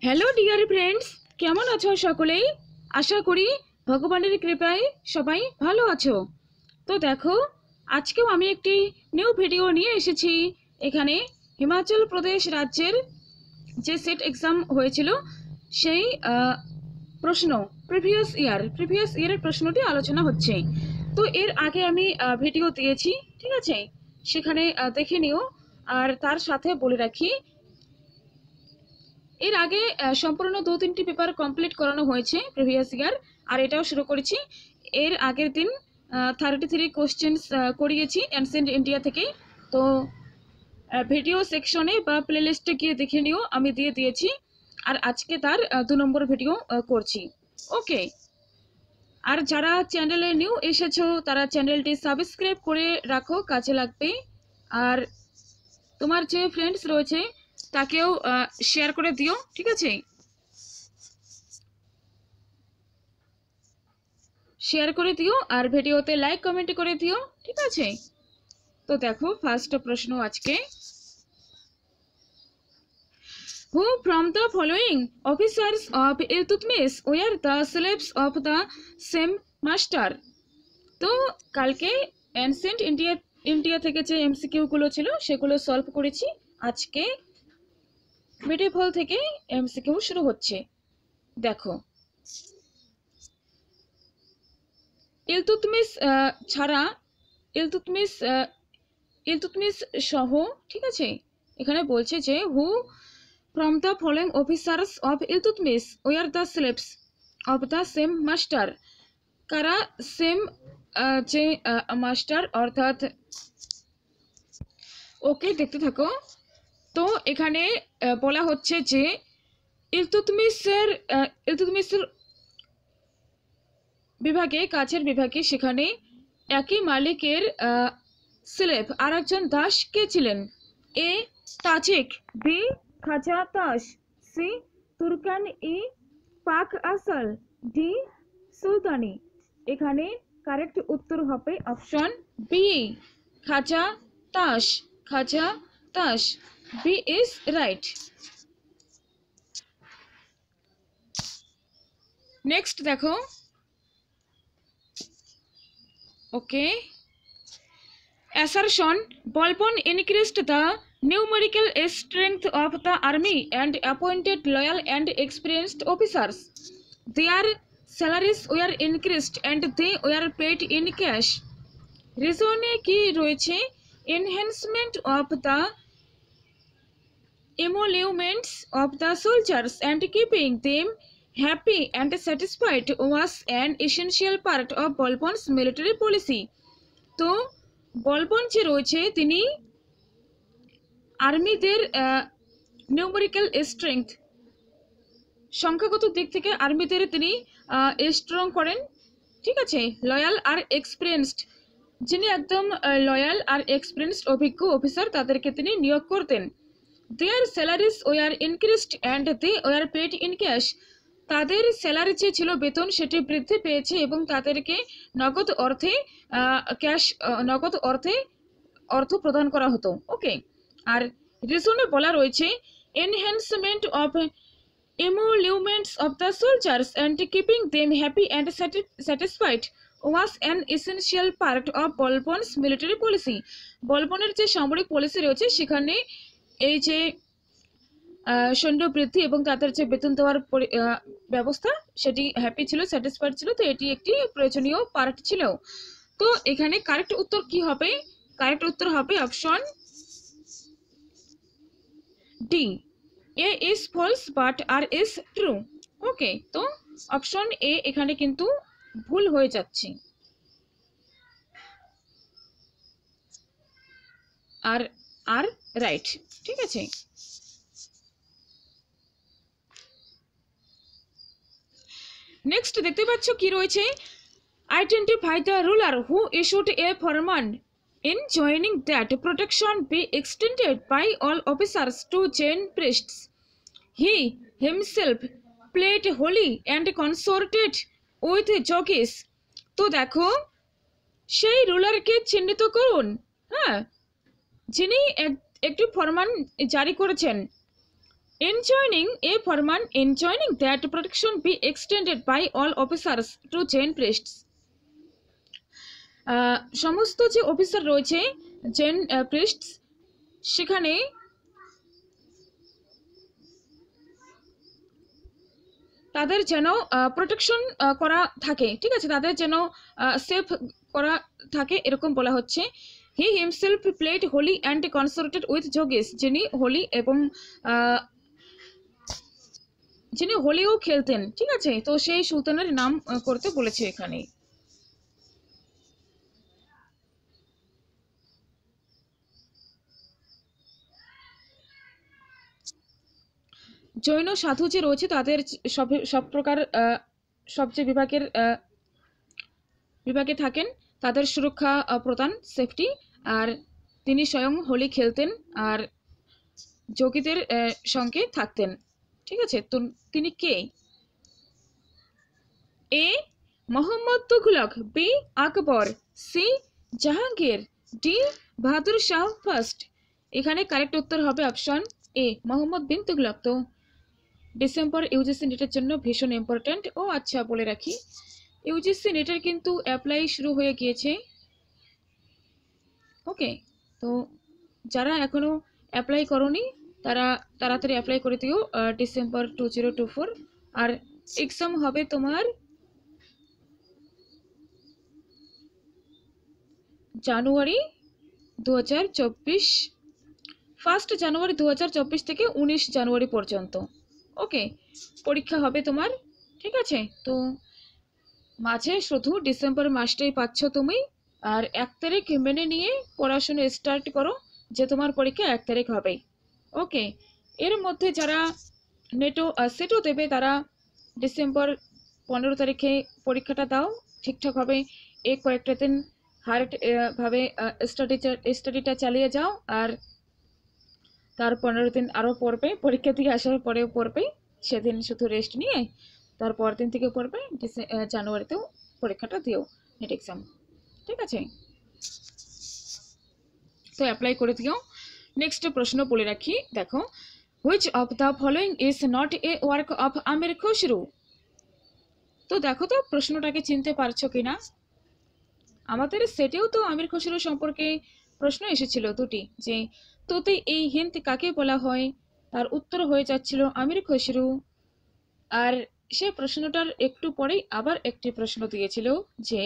Hello dear friends, কেমন আছো সকলেই? আশা করি ভগবানের কৃপায় সবাই ভালো আছো। তো দেখো, আজকেও আমি একটি নিউ ভিডিও নিয়ে এসেছি। এখানে হিমাচল প্রদেশ রাজ্যের যে সেট এক্সাম হয়েছিল সেই প্রশ্ন প্রিভিয়াস ইয়ারের প্রশ্নটি আলোচনা হচ্ছে। তো এর আগে আমি ভিডিও দিয়েছি, ঠিক আছে? সেখানে দেখে নিও। আর তার সাথে বলে রাখি, এর আগে সম্পূর্ণ 2-3টি পেপার কমপ্লিট করানো হয়েছে প্রিভিয়াস ইয়ার, আর এটাও শুরু করেছি। এর আগের দিন 33 কোশ্চেন্স করিয়েছি অ্যানসিয়েন্ট ইন্ডিয়া থেকে। তো ভিডিও সেকশনে বা প্লেলিস্টে গিয়ে দেখে নিও, আমি দিয়ে দিয়েছি। আর আজকে তার 2 নম্বর ভিডিও করছি। ওকে, আর যারা চ্যানেলে নিউ এসেছো তারা চ্যানেলটি সাবস্ক্রাইব করে রাখো, কাজে লাগবে। আর তোমার যে ফ্রেন্ডস রয়েছে তাকেও শেয়ার করে দিও, ঠিক আছে? শেয়ার করে দিও আর ভিডিওতে লাইক কমেন্ট করে দিও, ঠিক আছে? তো দেখো, ফার্স্ট প্রশ্ন আজকে, who from the following officers of Iltutmish were the slaves of the same master? তো কালকে অ্যানসিয়েন্ট ইন্ডিয়া থেকে যে এমসিকিউ গুলো ছিল সেগুলো সলভ করেছি। আজকে মিডিভেল থেকে এমসিকিউ শুরু হচ্ছে। দেখো, ইলতুৎমিশ ছাড়া ইলতুৎমিশ সহ, ঠিক আছে? এখানে বলছে যে who from the following officers of Iltutmish were the slaves of the same master. কারা সেম যে মাস্টার, অর্থাৎ ওকে দেখতে থাকো। তো এখানে বলা হচ্ছে যে ইলতুৎমিশের বিভাগে, কাছের বিভাগে, সেখানে একই মালিকের স্লেভ আর একজন দাস কে ছিলেন? এ তাজিক, বি খাজা তাস, সি তুর্কান, ই পাক আসল, ডি সুলতানি। এখানে কারেক্ট উত্তর হবে অপশন বি, খাজা তাস। খাজা তাস, বি ইজ রাইট। নেক্সট দেখো, ওকে, assertion Balpon increased the numerical strength of the army and appointed loyal and experienced officers. Their salaries were increased and they were paid in cash. Reason কি রয়েছে? Enhancement of the emoluments of the soldiers and keeping them happy and satisfied was an essential part of Balpon's military policy. তো বলবন যে রয়েছে, তিনি আর্মিদের numerical strength, সংখ্যাগত দিক থেকে আর্মিদের তিনি স্ট্রং করেন, ঠিক আছে? লয়াল আর এক্সপিরিয়েন্সড, যিনি একদম লয়াল আর এক্সপিরিয়েন্সড অভিজ্ঞ অফিসার, তাদেরকে তিনি নিয়োগ করতেন। Their salaries were increased and they were paid in cash. তাদের স্যালারি যে ছিল, বেতন, সেটি বৃদ্ধি পেয়েছে এবং তাদেরকে নগদ অর্থে অর্থ প্রদান করা হতো। ওকে, আর রিজনে বলা রয়েছে enhancement of emoluments of the soldiers and keeping them happy and satisfied was an essential part of Balpon's military policy. বলবনের যে সামরিক পলিসি রয়েছে সেখানে এই যে সৈন্য বৃদ্ধি এবং তাদের যে বেতন দেওয়ার ব্যবস্থা, সেটি হ্যাপি ছিল, স্যাটিসফাইড ছিল। তো এটি একটি প্রয়োজনীয় পার্ট ছিল। তো এখানে কারেক্ট উত্তর কি হবে? কারেক্ট উত্তর হবে option D, A is false but R is true. Okay, তো অপশন এ এখানে কিন্তু ভুল হয়ে যাচ্ছে, আর আর রাইট, ঠিক আছে? নেক্সট দেখতে পাচ্ছ কি রয়েছে, identify the ruler who issued a ফরমান in joining that protection be extended by all officers to Jain priests. He himself played holy and consorted with jogis. তো দেখো, সেই রুলারকে চিহ্নিত করুন, হ্যাঁ, যিনি একটি ফরমান জারি করেছেন enjoining a foreman enjoining that protection be extended by all officers to Jain priests. সমস্ত যে অফিসার রয়েছে জেন প্রিস্টস সেখানে তাদের যেন প্রোটেকশন করা থাকে, ঠিক আছে, তাদের যেন সেফ করা থাকে এরকম বলা হচ্ছে। He himself played Holi and concerted with Yogesh, যিনি হোলি এবং যিনি হোলিও খেলতেন, ঠিক আছে, তো সেই সুলতানের নাম করতে বলেছে এখানে। জৈন সাধু যে রয়েছে তাদের সব প্রকার সব যে বিভাগে থাকেন তাদের সুরক্ষা প্রদান, সেফটি, আর তিনি স্বয়ং হোলি খেলতেন আর যোগীদের সঙ্গে থাকতেন, ঠিক আছে। তো তিনি কে? এ মোহাম্মদ তুগলক, বি আকবর, C Jahangir, D Bahadur Shah first. এখানে কারেক্ট উত্তর হবে অপশন এ মোহাম্মদ বিন তুগলক। তো ডিসেম্বর ইউজিসি নেটের জন্য ভীষণ ইম্পর্ট্যান্ট। ও আচ্ছা, বলে রাখি ইউজিসি নেটের কিন্তু অ্যাপ্লাই শুরু হয়ে গিয়েছে। ওকে, তো যারা এখনো অ্যাপ্লাই করনি তারা তাড়াতাড়ি অ্যাপ্লাই করে দিও ডিসেম্বর 2024। আর এক্সাম হবে তোমার জানুয়ারি 2024, 1 জানুয়ারি 2024 থেকে 19 জানুয়ারি পর্যন্ত। ওকে, পরীক্ষা হবে তোমার, ঠিক আছে। তো মাঝে শুধু ডিসেম্বর মাসটাই পাচ্ছ তুমি, আর 1 তারিখ মেনে নিয়ে পড়াশোনা স্টার্ট করো যে তোমার পরীক্ষা 1 তারিখ হবে। ওকে, এর মধ্যে যারা নেটো সেটও দেবে তারা ডিসেম্বর 15 তারিখে পরীক্ষাটা দাও ঠিকঠাকভাবে। এই কয়েকটা দিন হার্ড ভাবে স্টাডিটা চালিয়ে যাও, আর তার 15 দিন আরও পড়বে, পরীক্ষা থেকে আসার পরেও পড়বে, সেদিন শুধু রেস্ট নিয়ে তারপর দিন থেকে পড়বে, জানুয়ারিতেও পরীক্ষাটা দিও নেট এক্সাম, ঠিক আছে। তো অ্যাপ্লাই করে দিও। নেক্সট প্রশ্ন বলে রাখি, দেখো, which of the following is not a work of Amir Khusrau. তো দেখো তো প্রশ্নটাকে চিনতে পারছো কিনা। আমাদের সেটেও তো আমির খসরু সম্পর্কে প্রশ্ন এসেছিল দুটি, যে তোতে এই হিন্দ কাকে বলা হয়, তার উত্তর হয়ে যাচ্ছিল আমির খসরু। আর সে প্রশ্নটার একটু পরেই আবার একটি প্রশ্ন দিয়েছিল যে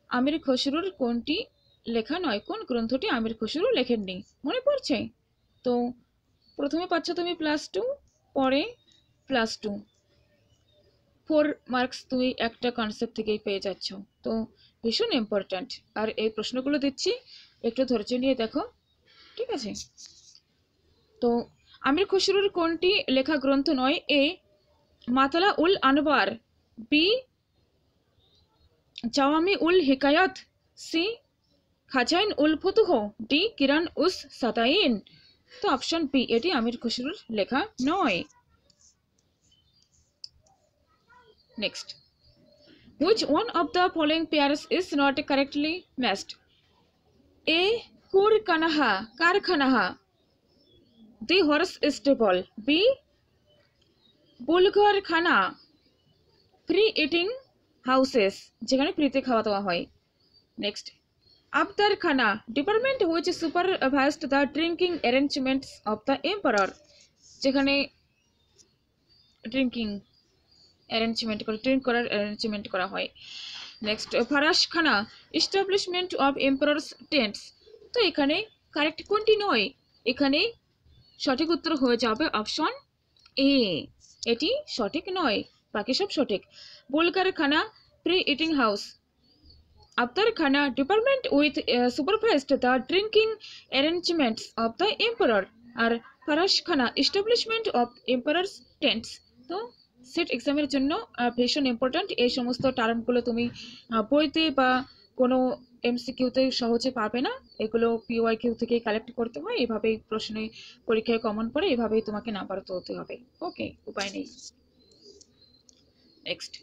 আমির খসরুর কোনটি লেখা নয়, কোন গ্রন্থটি আমির খসরু লেখেননি, মনে পড়ছে? তো প্রথমে পাচ্ছ তুমি +2, পরে +2, 4 মার্কস তুমি একটা কনসেপ্ট থেকেই পেয়ে যাচ্ছ। তো ভীষণ ইম্পর্ট্যান্ট। আর এই প্রশ্নগুলো দিচ্ছি, একটু ধৈর্য নিয়ে দেখো, ঠিক আছে। তো আমির খসরুর কোনটি লেখা গ্রন্থ নয়? এ মাতালা উল আনবার, বি জাওয়ামি উল হিকায়াত, সি খাজাইন উল ফুতুহ, ডি কিরান উস সাতাইন। তো অপশন বি, এটি আমির খসরুর লেখা নয়। Next, which one of the following pairs is not correctly matched? A kur kanaha karkhanaha, the horse stable, B bulghar khana, free eating houses, যেখানে ফ্রিতে খাওয়া দাওয়া হয়। Next, Aftar khana, department which supervised the drinking arrangements of the emperor, যেখানে drinking arrangement করে, drink করার arrangement করা হয়। Next, Farashkhana, establishment of এম্পারারস tents. তো এখানে কারেক্ট কোনটি নয়? এখানে সঠিক উত্তর হয়ে যাবে অপশন এ, এটি সঠিক নয়, বাকি সব সঠিক। বুলগারখানা, প্রি ইটিং হাউস। আফতারখানা, department with supervised the drinking arrangements of the emperor. আর ফারাসখানা, এস্টাবলিশমেন্ট অফ এম্পারারস টেন্টস। তো সেট এক্সামের জন্য ভীষণ ইম্পর্ট্যান্ট। এই সমস্ত টার্মগুলো তুমি বইতে বা কোনো এমসিকিউতে সহজে পাবে না, এগুলো পিওয়াইকিউ থেকে কালেক্ট করতে হয়, এভাবেই প্রশ্নে পরীক্ষায় কমন পড়ে, এভাবেই তোমাকে নাম্বার তুলতে হবে। ওকে, উপায় নেই। Next,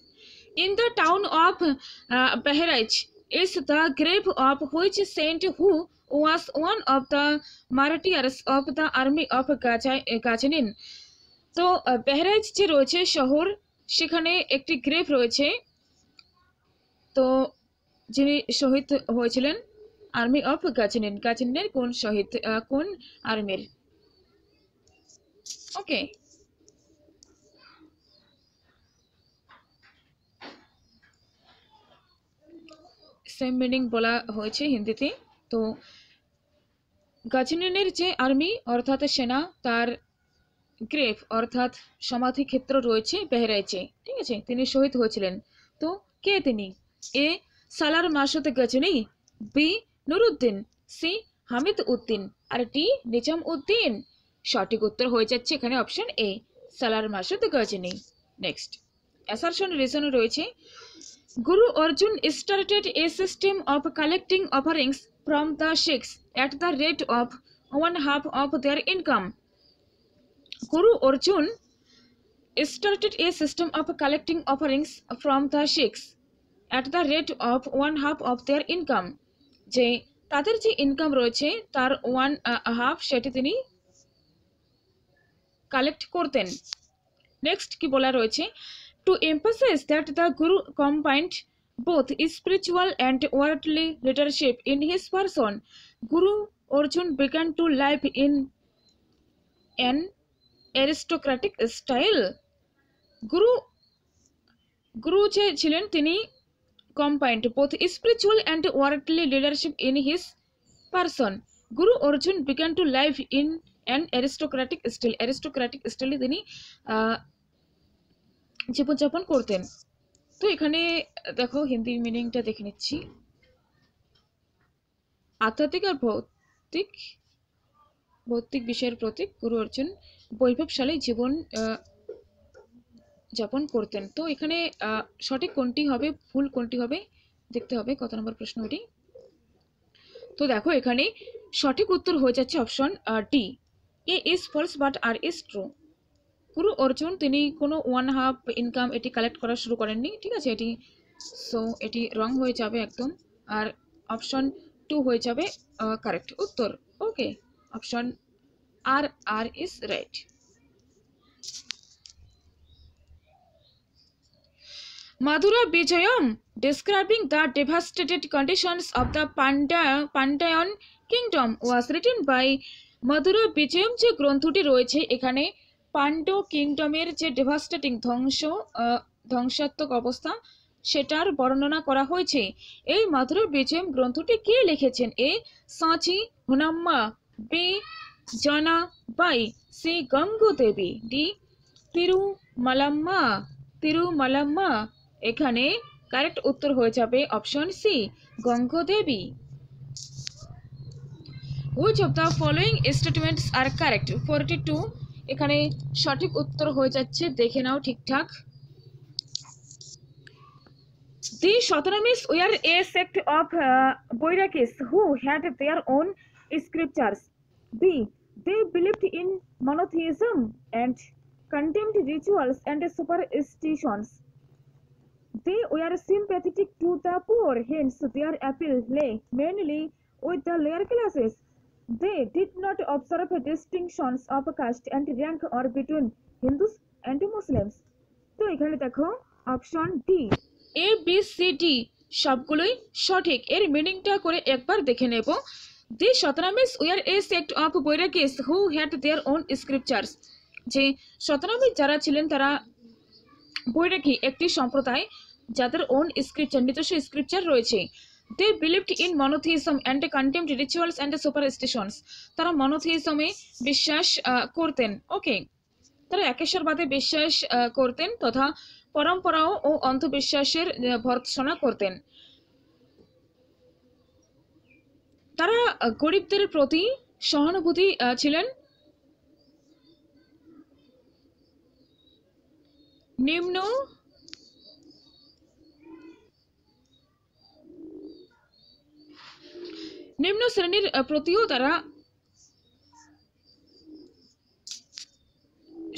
in the town of Bahraich is the grave of which saint who was one of the martyrs of the army of Ghazni. তো বেহরাইচ যে রয়েছে শহর, সেখানে একটি গ্রেভ রয়েছে। তো যিনি শহীদ হয়েছিলেন আর্মি অফ গাজনিন, গাজনিনের কোন শহীদ, কোন আর্মির? ওকে, সেম মিনিং বলা হয়েছে হিন্দিতে। তো গাজনিনের যে আর্মি অর্থাৎ সেনা, তার গ্রেভ অর্থাৎ সমাধি ক্ষেত্র রয়েছে বেহরাইচে, ঠিক আছে, তিনি শহীদ হয়েছিলেন। তো কে তিনি? A Salar Masud Ghazni, B Nuruddin, C Hamid Uddin, আর ডি নিজাম উদ্দিন। সঠিক উত্তর হয়ে যাচ্ছে এখানে option A, Salar Masud Ghazni. Next assertion reason রয়েছে, Guru Arjan started a system of collecting offerings from the Sikhs at the rate of 1/2 of their income. Guru Arjan started a system of collecting offerings from the Sikhs at the rate of 1/2 of their income. যে তাদের যে income রয়েছে তার 1/2 সেটি তিনি collect করতেন। Next কি বলা রয়েছে, to emphasize that the Guru combined both spiritual and worldly leadership in his person, Guru Arjan began to live in an aristocratic style. গুরু যে ছিলেন তিনি combined both spiritual and worldly leadership in his person. Guru Arjan began to live in an aristocratic style. aristocratic style তিনি জীবনযাপন করতেন। তো এখানে দেখো হিন্দি মিনিংটা দেখে নিচ্ছি, আধ্যাত্মিক আর ভৌতিক বিষয়ের প্রতীক গুরু অর্জুন বৈভবশালী জীবন যাপন করতেন। তো এখানে সঠিক কোনটি হবে, ভুল কোনটি হবে দেখতে হবে, কত নম্বর প্রশ্ন এটি। তো দেখো এখানে সঠিক উত্তর হয়ে যাচ্ছে option D, A is false but R is true. Guru Arjun তিনি কোনো 1/2 ইনকাম এটি কালেক্ট করা শুরু করেননি, ঠিক আছে, এটি সো এটি রং হয়ে যাবে একদম, আর অপশন 2 হয়ে যাবে কারেক্ট উত্তর। ওকে, অপশন আর is right. Madhura Vijayam, describing the devastated conditions of the Pandyan kingdom, was written by Madhura Vijayam। যে গ্রন্থটি রয়েছে এখানে পাণ্ড্য কিংডমের যে ডেভাস্টেটিং ধ্বংসাত্মক অবস্থা সেটার বর্ণনা করা হয়েছে। এই মাধুরা বিজয়ম গ্রন্থটি কে লিখেছেন? এ সাঁচি Honnamma, B Jana Bai, C Ganga Devi, D Tirumalamma. এখানে কারেক্ট উত্তর হয়ে যাবে option C, Ganga Devi. Which of the following statements are correct? 42 এখানে সঠিক উত্তর হয়ে যাচ্ছে, দেখে নাও ঠিকঠাক। The Shotanamis were a sect of Boirakis who had their own scriptures. B. They believed in monotheism and condemned rituals and superstitions. They were sympathetic to the poor, hence their appeal lay mainly with the lower classes. They did not observe distinctions of caste and rank or between Hindus and Muslims. তো এখানে দেখো option D, A B C D সবগুলোই সঠিক। এর মিনিংটা করে একবার দেখে নেব। The Satnamis were a sect of Bairagis who had their own scriptures. যে শতনামিস যারা ছিলেন তারা বৈরাগী একটি সম্প্রদায় যাদের ওন স্ক্রিপচার, নিজস্ব স্ক্রিপচার রয়েছে। They believed in monotheism and condemned rituals and superstitions. তারা মনোথিইজমে বিশ্বাস করতেন, ওকে, তারা একেশ্বরবাদে বিশ্বাস করতেন তথা পরম্পরা ও অন্ধবিশ্বাসের ভর্ৎসনা করতেন। তারা গরিবদের প্রতি সহানুভূতি ছিলেন। নিম্ন শ্রেণীর প্রতিও তারা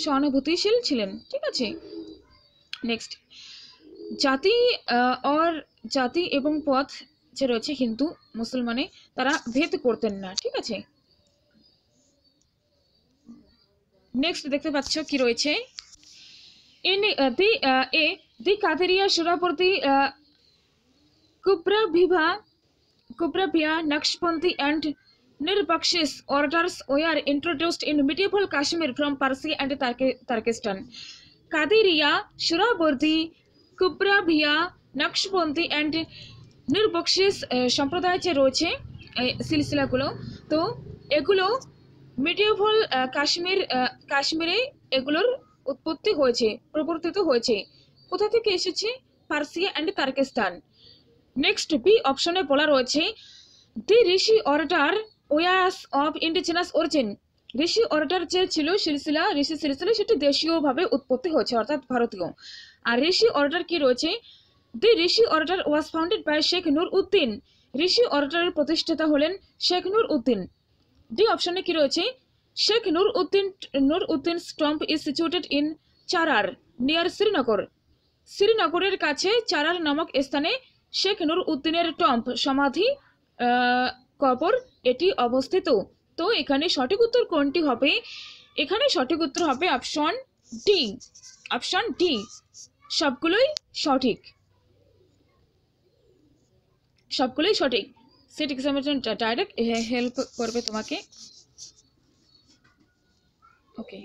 সহানুভূতিশীল ছিলেন, ঠিক আছে। নেক্সট, জাতি এবং পথ যে রয়েছে হিন্দু মুসলমানে তারা ভেদ করতেন না, ঠিক আছে। নেক্সট দেখতে পাচ্ছ কি রয়েছে, in the Qadiriya Suhrawardi Kubrabia, Naqshbandi and Nirbakshis orders were introduced in medieval Kashmir from Persia and Turkestan. Qadiriya, Shuraburdi, Kubrabia, Naqshbandi and Nirbakshis সম্প্রদায় যে রয়েছে সিলসিলাগুলো, তো এগুলো মিডিয়েভাল কাশ্মীরে এগুলোর উৎপত্তি হয়েছে, প্রবর্তিত হয়েছে। কোথা থেকে এসেছে? Persia and Turkistan. Next B অপশনে বলা রয়েছে the Rishi order was of indigenous origin. Rishi order যে ছিল সিলসিলা, ঋষি সিলসিলা, সেটি দেশীয়ভাবে উৎপত্তি হয়েছে, অর্থাৎ ভারতীয়। আর ঋষি অর্ডার কি রয়েছে? The Rishi order was founded by Sheikh Nur Uddin. Rishi অর্ডারের প্রতিষ্ঠাতা হলেন শেখ নূর উদ্দিন। ডি অপশনে কি রয়েছে? শেখ নূর উদ্দিনস টম্ব ইজ সিচুয়েটেড ইন চারার নিয়ার শ্রীনগর। শ্রীনগরের কাছে চারার নামক স্থানে শেখ নূর উদ্দিনের টম্ব সমাধি কবর এটি অবস্থিত। তো এখানে সঠিক উত্তর কোনটি হবে? এখানে সঠিক উত্তর হবে অপশন ডি। অপশন ডি, সবগুলোই সঠিক, সবগুলোই সঠিক। সেট এক্সামের জন্য ডাইরেক্ট হেল্প করবে তোমাকে। Okay,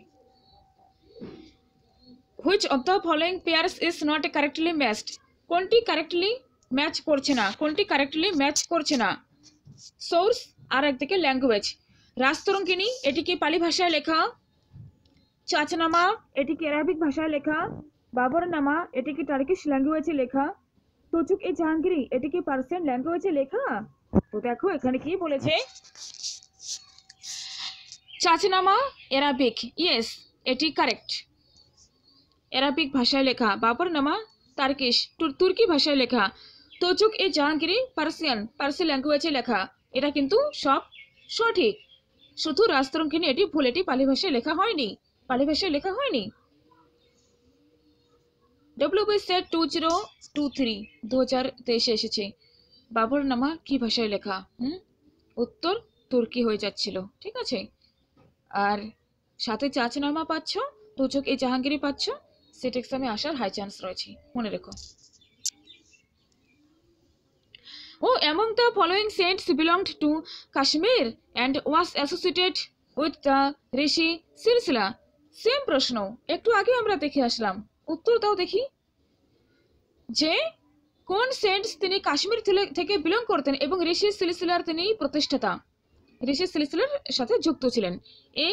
which of the following pairs is not correctly matched. কোনটি কারেক্টলি ম্যাচ করছে না? কোনটি কারেক্টলি ম্যাচ করছে না? সোর্স আর একদিকে ল্যাঙ্গুয়েজ। রাস্তরঙ্গিনী এটিকে পালি ভাষায় লেখা, চাচনামা এটিকে অ্যারাবিক ভাষায় লেখা, বাবরনামা এটিকে টার্কিশ ল্যাঙ্গুয়েজে লেখা, তোচুক এ জাহাঙ্গীরি এটিকে পার্সিয়ান ল্যাঙ্গুয়েজে লেখা। তো দেখো এখানে কি বলেছে, চাচনামা অ্যারাবিক, ইয়েস এটি কারেক্ট, অ্যারাবিক ভাষায় লেখা। বাবরনামা টার্কিশ তুর্কি ভাষায় লেখা। তোচুক এ জাহাঙ্গীরি পার্সি ল্যাঙ্গুয়েজে লেখা। এটা কিন্তু সব সঠিক, শুধু রাস্তরঙ্গিনী এটি ভুল, এটি পালি ভাষায় লেখা হয়নি, পালি ভাষায় লেখা হয়নি। WBC সেট 2023 2023 এসেছে। বাবরনামা কি ভাষায় লেখা? উত্তর তুর্কি হয়ে যাচ্ছিল, ঠিক আছে। আর সাথে চাচনামা পাচ্ছ, তোচুক এ জাহাঙ্গীরি পাচ্ছ, সেট এক্সামে আসার হাই চান্স রয়েছে, মনে রেখো। Oh, among the following saints belonged to Kashmir and was associated with the Rishi Silsila. Same প্রশ্ন, একটু আগে আমরা দেখে আসলাম, উত্তর দাও দেখি। যে কোন সেন্টস তিনি কাশ্মীর থেকে বিলং করতেন এবং ঋষি সিলসিলার তিনি প্রতিষ্ঠাতা, ঋষি সিলসিলার সাথে যুক্ত ছিলেন। A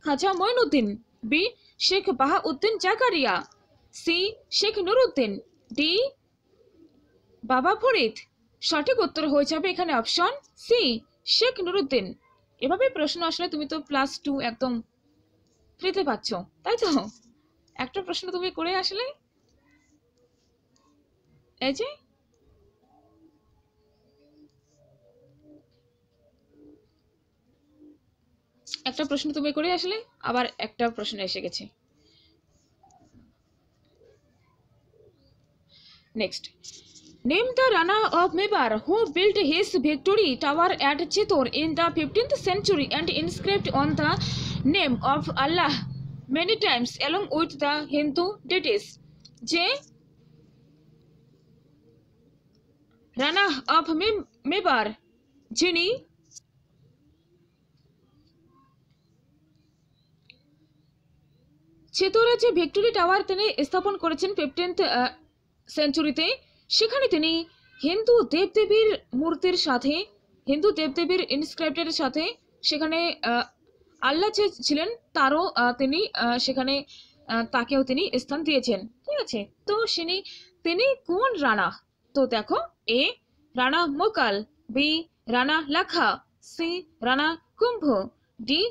Khwaja Moinuddin, B Sheikh Bahauddin Zakariya, C Sheikh Nuruddin, D Baba Farid. সঠিক উত্তর হয়ে যাবে এখানে অপশন সি, শেখ নুরউদ্দিন। এভাবে প্রশ্ন আসলে তুমি তো +2 একদম ফ্রিতে পাচ্ছ, তাই তো? একটা প্রশ্ন তুমি করে আসলে, এই যে একটা প্রশ্ন তুমি করে আসলে, আবার একটা প্রশ্ন এসে গেছে। Next, name the Rana of Mebar who built his victory tower at Chittor in the 15th century and inscribed on the name of Allah many times along with the Hindu deities. যে Rana of Mebar, যিনি চিতোরে যে victory tower তিনি স্থাপন করেছেন 15th সেঞ্চুরিতে, সেখানে তিনি হিন্দু দেবদেবীর মূর্তির সাথে, হিন্দু দেবদেবীর ইনস্ক্রাইবের সাথে সেখানে আল্লাহ যে ছিলেন তারও তিনি সেখানে তাকেও তিনি স্থান দিয়েছেন, ঠিক আছে। তো তিনি কোন রানা? তো দেখো, এ রানা মোকাল, বি রানা লাখা, সি রানা কুম্ভ, ডি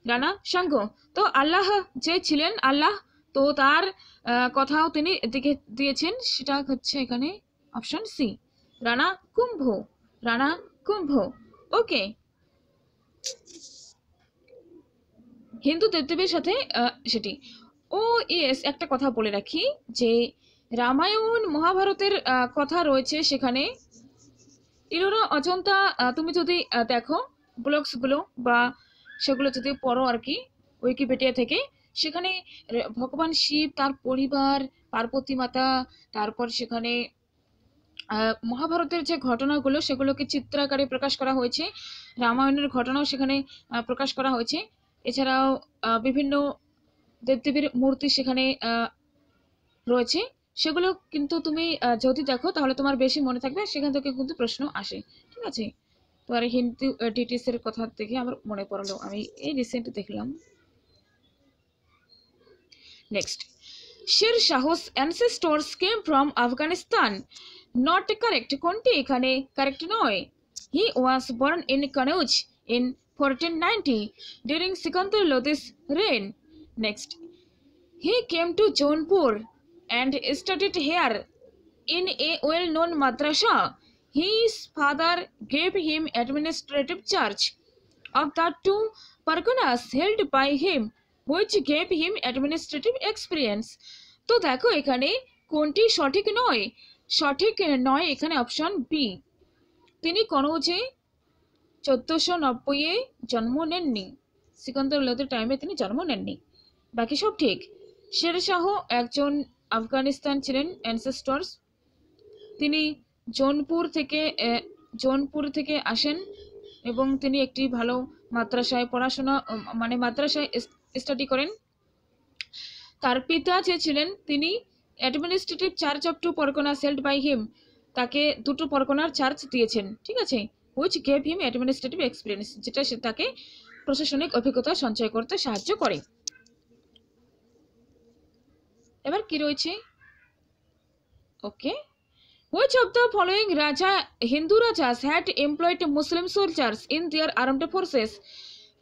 রানা সাঙ্গ। তো আল্লাহ যে ছিলেন, আল্লাহ, তো তার কথাও তিনি এদিকে দিয়েছেন, সেটা হচ্ছে এখানে অপশন সি, রানা কুম্ভ, রানা কুম্ভ। ওকে, হিন্দু দেবদেবীর সাথে সেটি। ও ইয়েস, একটা কথা বলে রাখি যে রামায়ণ মহাভারতের কথা রয়েছে সেখানে, ইলোরা অজন্তা তুমি যদি দেখো ব্লগসগুলো বা সেগুলো যদি পড়ো আর কি উইকিপিডিয়া থেকে, সেখানে ভগবান শিব, তার পরিবার, পার্বতী মাতা, তারপর সেখানে মহাভারতের যে ঘটনাগুলো সেগুলোকে চিত্রাকারে প্রকাশ করা হয়েছে, রামায়ণের ঘটনাও সেখানে প্রকাশ করা হয়েছে। এছাড়াও বিভিন্ন দেবদেবীর মূর্তি সেখানে রয়েছে, সেগুলো কিন্তু তুমি যদি দেখো তাহলে তোমার বেশি মনে থাকবে, সেখান থেকে কিন্তু প্রশ্ন আসে, ঠিক আছে। তো আর হিন্দু ডিটিস এর কথা থেকে আমার মনে পড়লো, আমি এই রিসেন্ট দেখলাম। Next, Sher Shah's ancestors came from Afghanistan. Not correct, কোনটি এখানে কারেক্ট নয়। He was born in Kannauj in 1490 during Sikandar Lodi's reign. Next, he came to Jaunpur and studied here in a well-known madrasa. His father gave him administrative charge of the two parganas held by him, which gave him administrative experience. তো দেখো এখানে কোনটি সঠিক নয়। সঠিক নয় এখানে option B. তিনি কনৌজে 1490-এ জন্ম নেননি, সিকান্দার লোদির টাইমে তিনি জন্ম নেননি। বাকি সব ঠিক। শের শাহ একজন আফগানিস্তান ছিলেন অ্যানসেস্টরস, তিনি জৌনপুর থেকে আসেন এবং তিনি একটি ভালো মাদ্রাসায় পড়াশোনা মানে মাদ্রাসায় স্টাডি করেন। তার পিতা যে ছিলেন তিনি administrative charge of two parganas held by him, তাকে দুটো পরগনার চার্জ দিয়েছেন, ঠিক আছে। Which gave him administrative experience, যেটা সে তাকে প্রশাসনিক অভিজ্ঞতা সঞ্চয় করতে সাহায্য করে। এবার কি রয়েছে, ওকে, which of the following Hindu rajas had employed Muslim soldiers in their armed forces?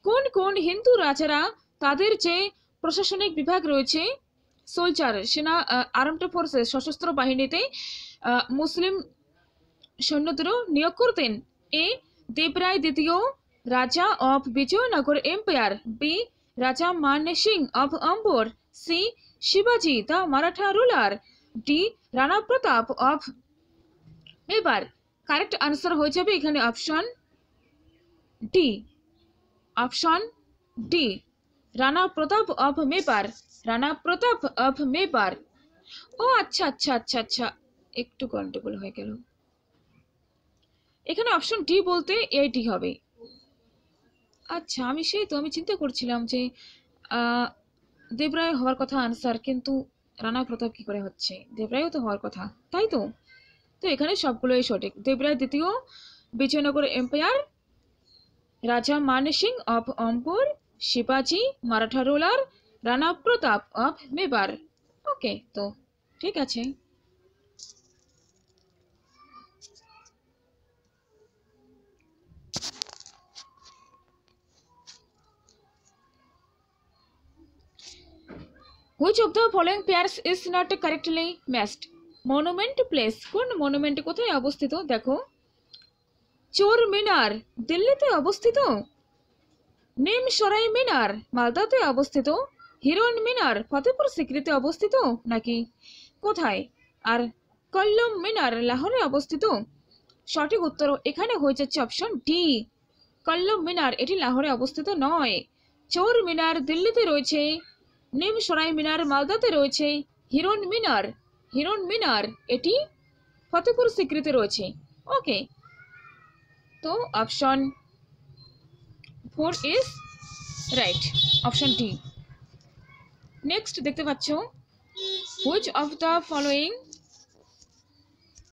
কোন কোন হিন্দু রাজারা তাদের যে প্রশাসনিক বিভাগ রয়েছে, সোলজার সেনা, আর্মড ফোর্সেস সশস্ত্র বাহিনীতে মুসলিম সৈন্যদেরও নিয়োগ করতেন? এ, দেবরায় দ্বিতীয়, রাজা of Bijoynagar empire. B, Raja Man Singh of Amber. C, শিবাজি the Maratha ruler. D, Rana Pratap of Mewar. Correct answer হয়ে যাবে এখানে option D. Option D, Rana Pratap of Mewar. Rana Pratap of Mewar. ও আচ্ছা আচ্ছা আচ্ছা আচ্ছা, একটু গন্ডগোল হয়ে গেল। এখানে অপশন ডি বলতে এইটি হবে। আচ্ছা, আমি চিন্তা করছিলাম যে দেবরায় হওয়ার কথা আনসার, কিন্তু রানা প্রতাপ কি করে হচ্ছে, দেবরায়ও তো হওয়ার কথা, তাই তো। তো এখানে সবগুলোই সঠিক। দেবরায় দ্বিতীয়, বিজয়নগর এম্পায়ার, রাজা মান সিং অফ অম্বর, শিবাজি Maratha ruler, Rana Pratap of Mewar. Okay, তো ঠিক আছে। Which of the following pairs is not correctly matched? Monument place, কোন মনুমেন্ট কোথায় অবস্থিত? দেখো, চোর মিনার দিল্লিতে অবস্থিত, নিম সরাই মিনার মালদাতে অবস্থিত, হিরন মিনার ফতেপুর সিক্রিতে অবস্থিত নাকি কোথায়? আর কল্লম মিনার লাহোরে অবস্থিত? সঠিক উত্তর এখানে হয়ে যাচ্ছে অপশন ডি, কল্লম মিনার। এটি লাহোরে অবস্থিত নয়। চোর মিনার দিল্লিতে রয়েছে, নিম সরাই মিনার মালদাতে রয়েছে, হিরন মিনার এটি ফতেপুর সিক্রিতে রয়েছে। ওকে, তো option 4 is right, option D. Next দেখতে পাচ্ছ, হুইচ অফ দ্য ফলোয়িং